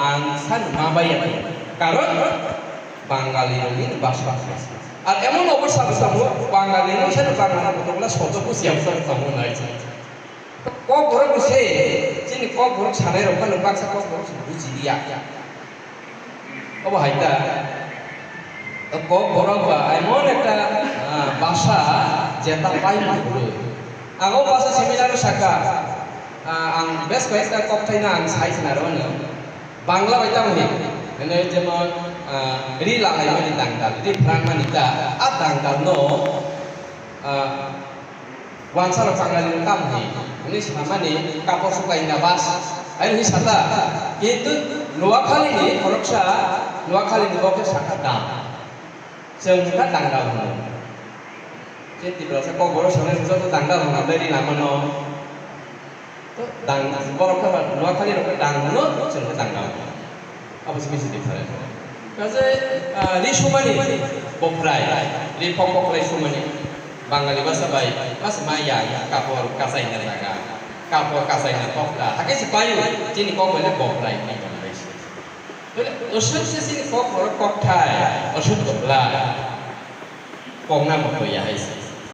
আং সান মাবাই কারণ বাঙালি রঙিন ভাষা আর এমন অবস্থা বাঙালি সাথে বাংলা কতগুলা শব্দ খুশিয়াম তেমন হয়েছে কক ঘর বসে যিনি কক ঘর সানাই রক্ষা বাক্সা কক ঘর বুঝি দিয়া হাইতা কক ঘর এমন একটা ভাষা যেটা পাই হলো আগেও ভাষা সেমিনার শাখা আং বেশ কয়েকটা কপ্তাই না আং সাইছিনা রনো বাংলা বাইতা মনে মানে যেমন রি লাগাই মানে দাংদাল রি ফ্রাং মানে তা আ দাংদাল নো ওয়ানসার বাঙালি কাম হে উনি সামানে কাপড় শুকাই না বাস আই হি সাতা কিন্তু নোয়াখালী নি খরকসা নোয়াখালী নি বকে শাখা দাম जोंहा दांदाल होनो जे दिब्रासा क बर' सने जतो दांदाल होना बेरि नामनो तो दां बर'खा नुवाखाली रखा दांनो जोंहा दांदाल अबसे बेसि डिफारेन्ट काजे रि समानि बफ्राय रि पकपक्राय समानि बांगाली भाषा बाय बास माया कापर कासाइना जागा कापर कासाइना पकला हाकेसि बायो जिनि कबले बफ्राय Usut sisi kok orang kok thai, usut kok lah, kong nama kau ya hai.